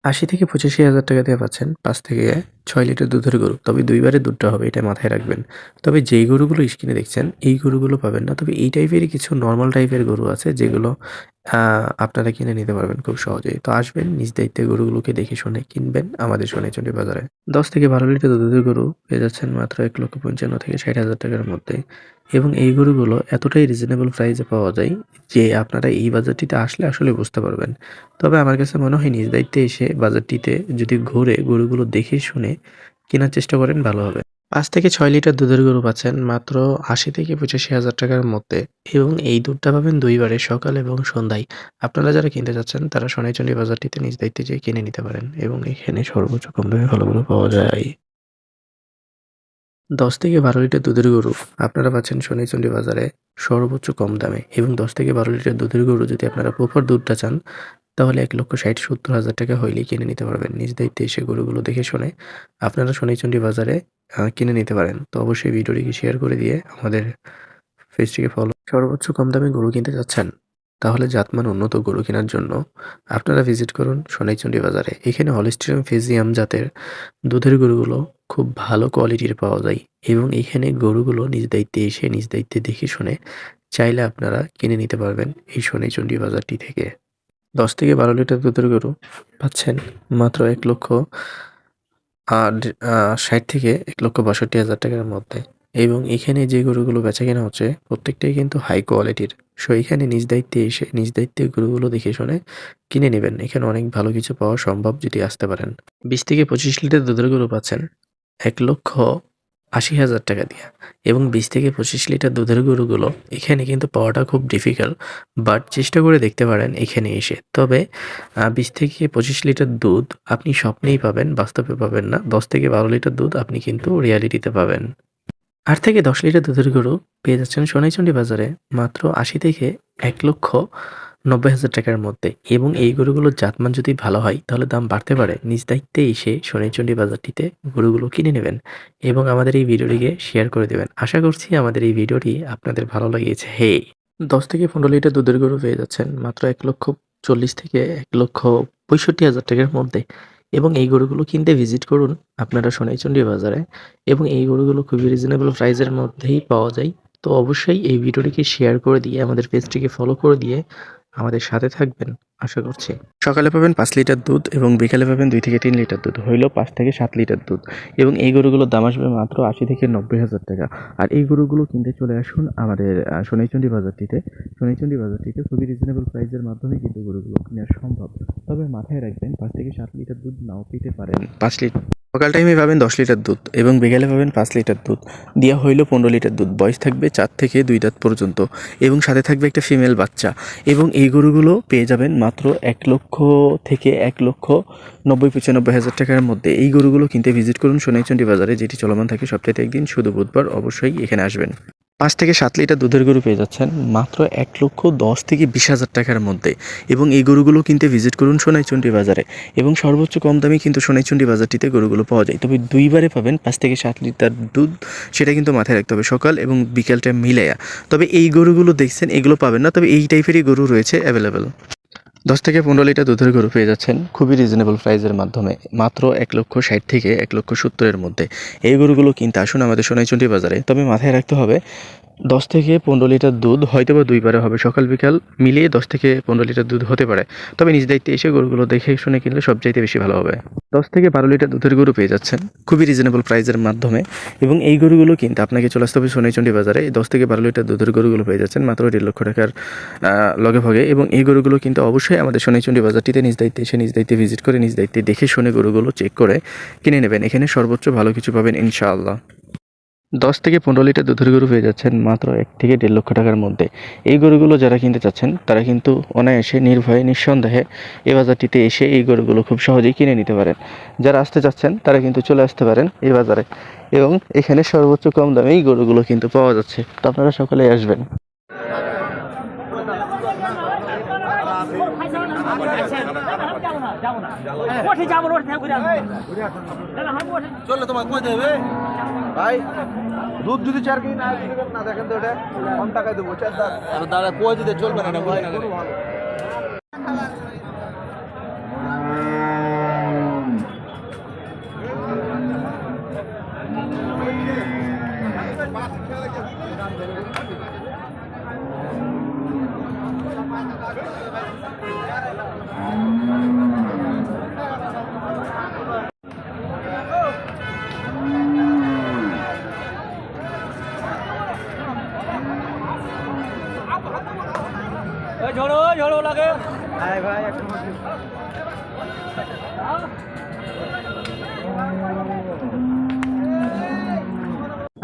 ৳৮০,০০০ থেকে ৳৮৫,০০০ দিয়ে পাচ্ছেন ৫ থেকে ৬ লিটার দুধের গরু। তবে ২ বারে দুধটা হবে, এটা মাথায় রাখবেন। তবে যেই গরুগুলো স্ক্রিনে দেখছেন, এই গরুগুলো পাবেন না। তবে এই টাইপেরই কিছু নরমাল টাইপের গরু আছে, যেগুলো আ আপনারা কিনে নিতে পারবেন খুব সহজেই। তো আসবেন, নিজ দায়িত্বে গরুগুলোকে দেখে শুনে কিনবেন আমাদের সোনাইচন্ডী বাজারে। ১০ থেকে ১২ লিটার দুধের গরু পেয়ে যাচ্ছেন মাত্র ৳১,৫৫,০০০ থেকে ৳৬০,০০০ র মধ্যে। এবং এই গরুগুলো এতটাই রিজনেবল প্রাইসে পাওয়া যায় যে আপনারা এই বাজারটিতে আসলে আসলে বুঝতে পারবেন। তবে আমার কাছে মনে হয় নিজ দায়িত্বে এসে বাজারটিতে যদি ঘুরে গরুগুলো দেখে শুনে কেনার চেষ্টা করেন, ভালো হবে। ৫ থেকে ৬ লিটার দুধের গরু পাচ্ছেন মাত্র ৮০,০০০ থেকে ৮৫,০০০ টাকার মধ্যে এবং এই দুধটা পাবেন ২ বারে, সকাল এবং সন্ধ্যায়। আপনারা যারা কিনতে চাচ্ছেন তারা সোনাইচন্ডী বাজারটিতে নিজ দায়িত্বে যেয়ে কিনে নিতে পারেন এবং এখানে সর্বোচ্চ কম দামে ভালো গরু পাওয়া যায়। ১০ থেকে ১২ লিটার দুধের গরু আপনারা পাচ্ছেন সোনাইচন্ডী বাজারে সর্বোচ্চ কম দামে এবং ১০ থেকে ১২ লিটার দুধের গরু যদি আপনারা প্রপার দুধটা চান তাহলে ১,৬০,০০০-৭০,০০০ টাকা হইলেই কিনে নিতে পারবেন। নিজ দায়িত্বে এসে গরুগুলো দেখে শুনে আপনারা সোনাইচন্ডী বাজারে কিনে নিতে পারেন। তো অবশ্যই ভিডিওটিকে শেয়ার করে দিয়ে আমাদের পেজটিকে ফলো। সর্বোচ্চ কম দামে গরু কিনতে চাচ্ছেন? তাহলে জাতমান উন্নত গরু কেনার জন্য আপনারা ভিজিট করুন সোনাইচন্ডী বাজারে। এখানে হলিস্টিয়ান ফ্রিজিয়ান জাতের দুধের গরুগুলো খুব ভালো কোয়ালিটির পাওয়া যায় এবং এখানে গরুগুলো নিজ দায়িত্বে এসে নিজ দায়িত্বে দেখে শুনে চাইলে আপনারা কিনে নিতে পারবেন এই সোনাইচন্ডী বাজারটি থেকে। ১০ থেকে ১২ লিটার দুধের গরু পাচ্ছেন মাত্র ১,৬০,০০০ থেকে ১,৬২,০০০ টাকার মধ্যে এবং এখানে যে গরুগুলো বেচাকেনা হচ্ছে প্রত্যেকটাই কিন্তু হাই কোয়ালিটির। সো এখানে নিজ দায়িত্বে এসে নিজ দায়িত্বে গরুগুলো দেখে শুনে কিনে নেবেন। এখানে অনেক ভালো কিছু পাওয়া সম্ভব যদি আসতে পারেন। ২০ থেকে ২৫ লিটার দুধের গরু পাচ্ছেন ১,৮০,০০০ টাকা দিয়ে এবং ২০ থেকে ২৫ লিটার দুধের গরুগুলো এখানে কিন্তু পাওয়াটা খুব ডিফিকাল্ট, বাট চেষ্টা করে দেখতে পারেন এখানে এসে। তবে ২০ থেকে ২৫ লিটার দুধ আপনি স্বপ্নেই পাবেন, বাস্তবে পাবেন না। ১০ থেকে ১২ লিটার দুধ আপনি কিন্তু রিয়ালিটিতে পাবেন। ৮ থেকে ১০ লিটার দুধের গরু পেয়ে যাচ্ছেন সোনাইচন্ডী বাজারে মাত্র ৮০ থেকে ১,৯০,০০০ টাকার মধ্যে এবং এই গরুগুলোর জাতমান যদি ভালো হয় তাহলে দাম বাড়তে পারে। নিজ দায়িত্বে এসে সোনাইচন্ডী বাজারটিতে গরুগুলো কিনে নেবেন এবং আমাদের এই ভিডিওটিকে শেয়ার করে দেবেন। আশা করছি আমাদের এই ভিডিওটি আপনাদের ভালো লেগেছে। ১০ থেকে ১৫ লিটার দুধের গরু পেয়ে যাচ্ছেন মাত্র ১,৪০,০০০ থেকে ১,৬৫,০০০ টাকার মধ্যে এবং এই গরুগুলো কিনতে ভিজিট করুন আপনারা সোনাইচন্ডী বাজারে এবং এই গরুগুলো খুবই রিজনেবল প্রাইসের মধ্যেই পাওয়া যায়। তো অবশ্যই এই ভিডিওটিকে শেয়ার করে দিয়ে আমাদের পেজটিকে ফলো করে দিয়ে আমাদের সাথে থাকবেন আশা করছি। সকালে পাবেন ৫ লিটার দুধ এবং বিকালে পাবেন ২ থেকে ৩ লিটার দুধ, হইল ৫ থেকে ৭ লিটার দুধ এবং এই গরুগুলোর দাম আসবে মাত্র ৮০ থেকে ৯০,০০০ টাকা। আর এই গরুগুলো কিনতে চলে আসুন আমাদের সোনাইচন্ডী বাজারটিতে। সোনাইচন্ডী বাজারটিতে খুবই রিজনেবল প্রাইসের মাধ্যমে কিন্তু গরুগুলো কেনা সম্ভব। তবে মাথায় রাখবেন ৫ থেকে ৭ লিটার দুধ নাও পেতে পারেন। ৫ লিটার সকাল টাইমে পাবেন ১০ লিটার দুধ এবং বিকেলে পাবেন ৫ লিটার দুধ, দেওয়া হইল ১৫ লিটার দুধ। বয়স থাকবে ৪ থেকে ২ দাঁত পর্যন্ত এবং সাথে থাকবে একটা ফিমেল বাচ্চা এবং এই গরুগুলো পেয়ে যাবেন মাত্র ১,০০,০০০ থেকে ১,৯০,৯৫,০০০ টাকার মধ্যে। এই গরুগুলো কিনতে ভিজিট করুন সোনাইচন্ডী বাজারে, যেটি চলমান থাকে সপ্তাহে একদিন, শুধু বুধবার। অবশ্যই এখানে আসবেন। ৫ থেকে ৭ লিটার দুধের গরু পেয়ে যাচ্ছেন মাত্র ১,১০,০০০ থেকে ২০,০০০ টাকার মধ্যে এবং এই গরুগুলো কিনতে ভিজিট করুন সোনাইচন্ডী বাজারে এবং সর্বোচ্চ কম দামে কিন্তু সোনাইচন্ডী বাজারটিতে গরুগুলো পাওয়া যায়। তবে ২ বারে পাবেন ৫ থেকে ৭ লিটার দুধ, সেটা কিন্তু মাথায় রাখতে হবে, সকাল এবং বিকেলটা মিলায়া। তবে এই গরুগুলো দেখছেন এগুলো পাবেন না, তবে এই টাইপেরই গরু রয়েছে অ্যাভেলেবেল। ১০ থেকে ১৫ লিটার দুধের গরু পেয়ে যাচ্ছেন খুবই রিজনেবল প্রাইসের মাধ্যমে মাত্র ১,৬০,০০০ থেকে ১,৭০,০০০ মধ্যে। এই গরুগুলো কিনতে আসুন আমাদের সোনাইচন্ডী বাজারে। তবে মাথায় রাখতে হবে ১০ থেকে ১৫ লিটার দুধ হয়তোবা ২ বারে হবে, সকাল বিকাল মিলিয়ে ১০ থেকে ১৫ লিটার দুধ হতে পারে। তবে নিজ দায়িত্বে এসে গরুগুলো দেখে শুনে কিনলে সবচাইতে বেশি ভালো হবে। ১০ থেকে ১২ লিটার দুধের গরু পেয়ে যাচ্ছেন খুবই রিজনেবল প্রাইসের মাধ্যমে এবং এই গরুগুলো কিনতে আপনাকে চলে আসতে হবে সোনাইচন্ডী বাজারে। ১০ থেকে ১২ লিটার দুধের গরুগুলো পেয়ে যাচ্ছেন মাত্র ১,৫,০০,০০০ টাকার লগে ভাগে এবং এই গরুগুলো কিন্তু অবশ্যই আমাদের সোনাইচন্ডী বাজারটিতে নিজ দায়িত্বে এসে নিজ দায়িত্বে ভিজিট করে নিজ দায়িত্বে দেখে শুনে গরুগুলো চেক করে কিনে নেবেন। এখানে সর্বোচ্চ ভালো কিছু পাবেন ইনশাআল্লাহ। ১০ থেকে ১৫ লিটার দুধের গরু পেয়ে যাচ্ছেন মাত্র ১ থেকে ১,৫,০০,০০০ টাকার মধ্যে। এই গরুগুলো যারা কিনতে চাচ্ছেন তারা কিন্তু অনায়াসে নির্ভয়ে নিঃসন্দেহে এই বাজারটিতে এসে এই গরুগুলো খুব সহজেই কিনে নিতে পারেন। যারা আসতে চাচ্ছেন তারা কিন্তু চলে আসতে পারেন এই বাজারে এবং এখানে সর্বোচ্চ কম দামেই গরুগুলো কিন্তু পাওয়া যাচ্ছে। তো আপনারা সকলেই আসবেন। চললে তোমার কই দেবে ভাই? দুধ যদি ৪ কেজি না দিবেন না, দেখেন তো, এটা কম টাকায় দেবো। দাদা কই দিতে চলবে না,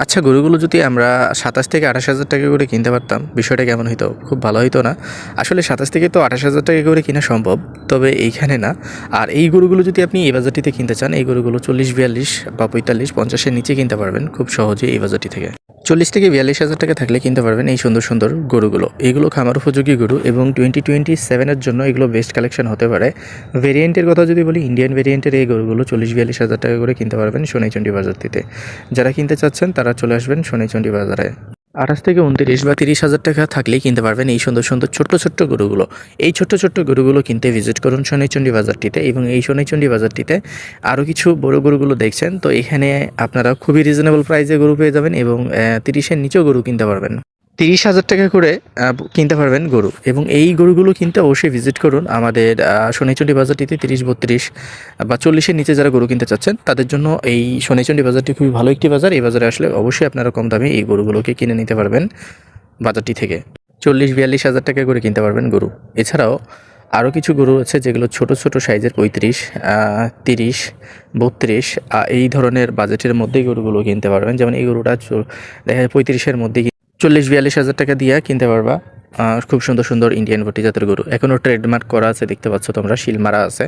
আচ্ছা, গরুগুলো যদি আমরা 27 থেকে 28,000 টাকা করে কিনতে পারতাম, বিষয়টা কেমন হইতো? খুব ভালো হইতো না? আসলে 27 থেকে তো 28,000 টাকা করে কিনা সম্ভব, তবে এইখানে না। আর এই গরুগুলো যদি আপনি এই বাজেটটিতে কিনতে চান, এই গরুগুলো 40-42 বা 45-50 এর নিচে কিনতে পারবেন খুব সহজেই এই বাজেটটি থেকে। 40 থেকে 42,000 টাকা থাকলে কিনতে পারবেন এই সুন্দর সুন্দর গরুগুলো। এগুলো খামার উপযোগী গরু এবং 2027 এর জন্য এগুলো বেস্ট কালেকশন হতে পারে। ভেরিয়েন্টের কথা যদি বলি, ইন্ডিয়ান ভেরিয়েন্টের এই গরুগুলো 40-42,000 টাকা করে কিনতে পারবেন সোনাইচন্ডী বাজারটিতে। যারা কিনতে চাচ্ছেন তারা চলে আসবেন সোনাইচন্ডী বাজারে। 28 থেকে 29 বা 30,000 টাকা থাকলেই কিনতে পারবেন এই সুন্দর সুন্দর ছোট্ট ছোট্ট গরুগুলো। এই ছোট্ট ছোট্ট গরুগুলো কিনতে ভিজিট করুন সোনাইচন্ডী বাজারটিতে। এবং এই সোনাইচন্ডী বাজারটিতে আরও কিছু বড় গরুগুলো দেখছেন, তো এখানে আপনারা খুবই রিজনেবল প্রাইসে গরু পেয়ে যাবেন এবং 30-এর নিচেও গরু কিনতে পারবেন। 30,000 টাকা করে কিনতে পারবেন গরু। এবং এই গরুগুলো কিনতে অবশ্যই ভিজিট করুন আমাদের সোনাইচন্ডী বাজারটিতে। 30-32 বা 40-এর নিচে যারা গরু কিনতে চাচ্ছেন তাদের জন্য এই সোনাইচন্ডী বাজারটি খুবই ভালো একটি বাজার। এই বাজারে আসলে অবশ্যই আপনারা কম দামে এই গরুগুলোকে কিনে নিতে পারবেন বাজারটি থেকে। 40-42,000 টাকা করে কিনতে পারবেন গরু। এছাড়াও আরও কিছু গরু আছে যেগুলো ছোট ছোট সাইজের, 35, 30, 32 এই ধরনের বাজেটের মধ্যেই গরুগুলো কিনতে পারবেন। যেমন এই গরুটা দেখা যায় 35-এর মধ্যে 40-42,000 টাকা দিয়ে কিনতে পারবা। খুব সুন্দর সুন্দর ইন্ডিয়ান ভুট্টি জাতের গরু, এখনও ট্রেডমার্ক করা আছে, দেখতে পাচ্ছ তোমরা, শিল মারা আছে।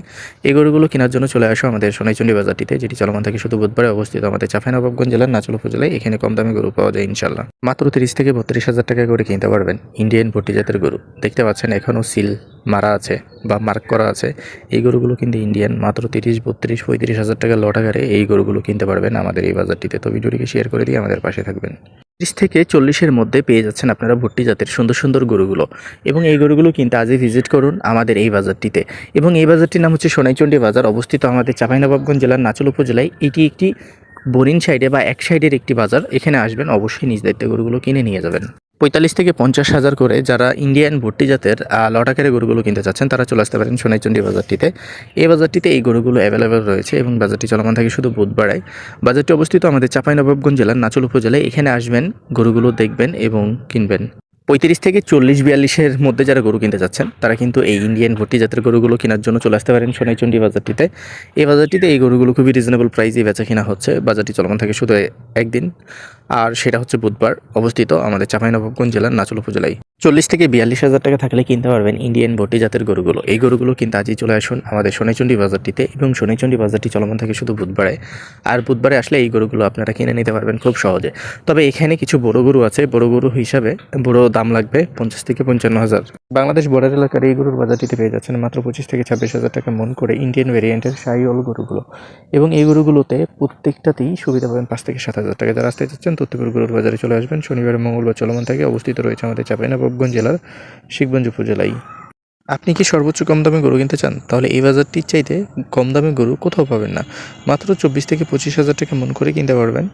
এই গরুগুলো কেনার জন্য চলে আসো আমাদের সোনাইচন্ডী বাজারটিতে, যেটি চলমান থাকে শুধু বুধবারে অবস্থিত আমাদের চাঁপাইনবাবগঞ্জ জেলার নাচল উপজেলায়। এখানে কম দামে গরু পাওয়া যায় ইনশাল্লাহ। মাত্র 30 থেকে 32,000 টাকা করে কিনতে পারবেন ইন্ডিয়ান ভুট্টি জাতের গরু। দেখতে পাচ্ছেন এখনও সিল মারা আছে বা মার্ক করা আছে। এই গরুগুলো কিন্তু ইন্ডিয়ান, মাত্র 30, 32, 35,000 টাকা লট আকারে এই গরুগুলো কিনতে পারবেন আমাদের এই বাজারটিতে। তো ভিডিওটিকে শেয়ার করে দিয়ে আমাদের পাশে থাকবেন। 30 থেকে 40-এর মধ্যে পেয়ে যাচ্ছেন আপনারা ভুট্টি জাতের সুন্দর সুন্দর গরুগুলো। এবং এই গরুগুলো কিনতে আজই ভিজিট করুন আমাদের এই বাজারটিতে। এবং এই বাজারটির নাম হচ্ছে সোনাইচন্ডী বাজার, অবস্থিত আমাদের চাঁপাইনবাবগঞ্জ জেলার নাচল উপজেলায়। এটি একটি বোরিং সাইডে বা এক সাইডের একটি বাজার। এখানে আসবেন, অবশ্যই নিজ দায়িত্বে গরুগুলো কিনে নিয়ে যাবেন। 45 থেকে 50,000 করে যারা ইন্ডিয়ান ভুট্টি জাতের লটাকারে গরুগুলো কিনতে চাচ্ছেন তারা চলে আসতে পারেন সোনাইচন্ডী বাজারটিতে। এই বাজারটিতে এই গরুগুলো অ্যাভেলেবেল রয়েছে এবং বাজারটি চলমান থাকে শুধু বুধবারে। বাজারটি অবস্থিত আমাদের চাঁপাইনবাবগঞ্জ জেলার নাচল উপজেলায়। এখানে আসবেন, গরুগুলো দেখবেন এবং কিনবেন। 35 থেকে 40-42-এর মধ্যে যারা গরু কিনতে চাচ্ছেন তারা কিন্তু এই ইন্ডিয়ান ভুট্টি জাতের গরুগুলো কেনার জন্য চলে আসতে পারেন সোনাইচন্ডী বাজারটিতে। এই বাজারটিতে এই গরুগুলো খুবই রিজনেবল প্রাইসে বেচা কিনা হচ্ছে। বাজারটি চলমান থাকে শুধু একদিন, আর সেটা হচ্ছে বুধবার, অবস্থিত আমাদের চাঁপাইনবাবগঞ্জ জেলার নাচল উপজেলায়। 40 থেকে 42,000 টাকা থাকলে কিনতে পারবেন ইন্ডিয়ান ভুট্টি জাতের গরুগুলো। এই গরুগুলো কিন্তু আজই চলে আসুন আমাদের সোনাইচন্ডী বাজারটিতে। এবং সোনাইচন্ডী বাজারটি চলমান থাকে শুধু বুধবারে, আর বুধবারে আসলে এই গরুগুলো আপনারা কিনে নিতে পারবেন খুব সহজে। তবে এখানে কিছু বড় গরু আছে, বড় গরু হিসাবে বড় দাম লাগবে 50 থেকে 55,000। বাংলাদেশ বর্ডার এলাকার এই গরুর বাজারটিতে পেয়ে যাচ্ছেন মাত্র 25 থেকে 26,000 টাকা মন করে ইন্ডিয়ান ভেরিয়েন্টের শাহিওয়াল গরুগুলো। এবং এই গরুগুলোতে প্রত্যেকটাতেই সুবিধা পাবেন 5 থেকে 7,000 টাকা। যারা আসতে চাচ্ছেন তত্ত্বপুর গরুর বাজারে চলে আসবেন। শনিবার মঙ্গলবার চলমান থাকে, অবস্থিত রয়েছে আমাদের চাঁপাইনবাবগঞ্জ জেলার শিখগঞ্জ উপজেলায়। আপনি কি সর্বোচ্চ কম দামে গরু কিনতে চান? তাহলে এই বাজারটির চাইতে কম দামে গরু কোথাও পাবেন না। মাত্র 24 থেকে 25,000 টাকা মন করে কিনতে পারবেন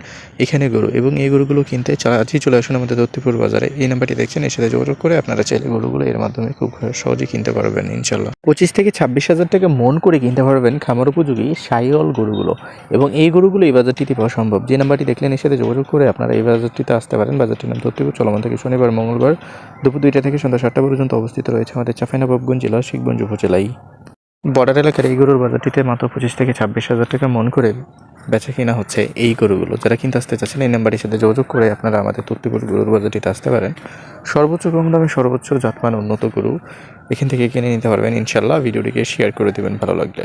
এখানে গরু। এবং এই গরুগুলো কিনতে আজই চলে আসুন আমাদের দত্তপুর বাজারে। এই নাম্বারটি দেখছেন, এর সাথে যোগাযোগ করে আপনারা চাইলে গরুগুলো এর মাধ্যমে খুব সহজে কিনতে পারবেন ইনশাল্লাহ। 25 থেকে 26,000 টাকা মন করে কিনতে পারবেন খামার উপযোগী শাহিওয়াল গরুগুলো। এবং এই গরুগুলো এই বাজারটিতে পাওয়া সম্ভব। যে নাম্বারটি দেখলেন, এর সাথে যোগাযোগ করে আপনারা এই বাজারটিতে আসতে পারেন। বাজারটির নাম দত্তপুর, চলমান থেকে শনিবার মঙ্গলবার দুপুর 2টা থেকে সন্ধ্যা 7টা পর্যন্ত অবস্থিত রয়েছে আমাদের চাঁপাইনবাবগঞ্জ জেলার শিখগঞ্জ উপজেলায়। বর্ডার এলাকার এই গরুর বাজারটিতে মাত্র 25 থেকে 26,000 টাকা মন করে বেচা কিনা হচ্ছে এই গরুগুলো। যারা কিনতে আসতে চাচ্ছেন এই নাম্বারের সাথে যোগাযোগ করে আপনারা আমাদের তত্ত্বপুর গরুর বাজারটিতে আসতে পারেন। সর্বোচ্চ কম দামে সর্বোচ্চ জাতমান উন্নত গরু এখান থেকে কিনে নিতে পারবেন ইনশাল্লাহ। ভিডিওটিকে শেয়ার করে দেবেন ভালো লাগলে।